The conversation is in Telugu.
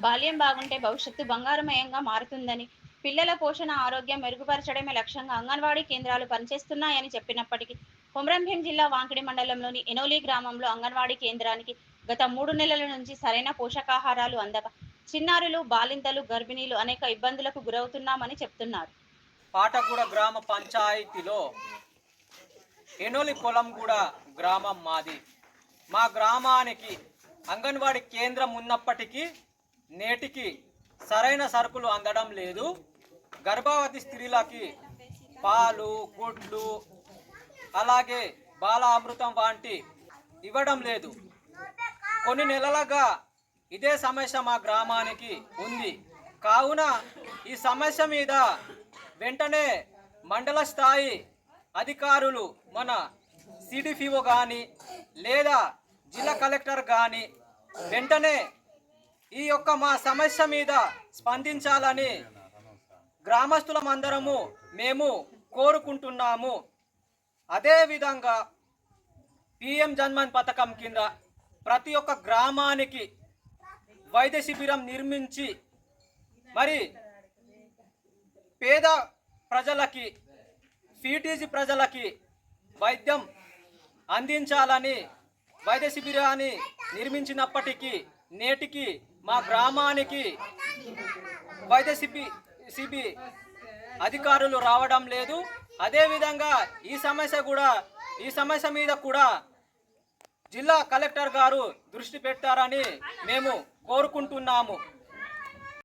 బాల్యం బాగుంటే భవిష్యత్తు బంగారుమయంగా మారుతుందని, పిల్లల పోషణ, ఆరోగ్యం మెరుగుపరచడమే లక్ష్యంగా అంగన్వాడీ కేంద్రాలు పనిచేస్తున్నాయని చెప్పినప్పటికీ, కొమరంభీం జిల్లా వాంకిడి మండలంలోని ఎనోలి గ్రామంలో అంగన్వాడీ కేంద్రానికి గత 3 నెలల నుంచి సరైన పోషకాహారాలు అందక చిన్నారులు, బాలింతలు, గర్భిణీలు అనేక ఇబ్బందులకు గురవుతున్నామని చెప్తున్నారు. పాటగూడ గ్రామ పంచాయతీలో ఎనోలి పొలంగూడ గ్రామం మాది. మా గ్రామానికి అంగన్వాడీ కేంద్రం ఉన్నప్పటికీ నేటికి సరైన సరుకులు అందడం లేదు. గర్భవతి స్త్రీలకి పాలు, గుడ్లు, అలాగే బాల అమృతం వంటి ఇవ్వడం లేదు. కొన్ని నెలలుగా ఇదే సమస్య మా గ్రామానికి ఉంది. కావున ఈ సమస్య మీద వెంటనే మండల స్థాయి అధికారులు, మన సిడిపిఓ కానీ లేదా జిల్లా కలెక్టర్ కానీ వెంటనే ఈ యొక్క మా సమస్య మీద స్పందించాలని గ్రామస్తులమందరము మేము కోరుకుంటున్నాము. అదేవిధంగా పిఎం జన్మన్ పథకం కింద ప్రతి ఒక్క గ్రామానికి వైద్య శిబిరం నిర్మించి మరి పేద ప్రజలకి, పీటీసీ ప్రజలకి వైద్యం అందించాలని వైద్య శిబిరాన్ని నిర్మించినప్పటికీ నేటికి మా గ్రామానికి వైద్య శిబి అధికారులు రావడం లేదు. అదేవిధంగా ఈ సమస్య మీద కూడా జిల్లా కలెక్టర్ గారు దృష్టి పెట్టారని మేము కోరుకుంటున్నాము.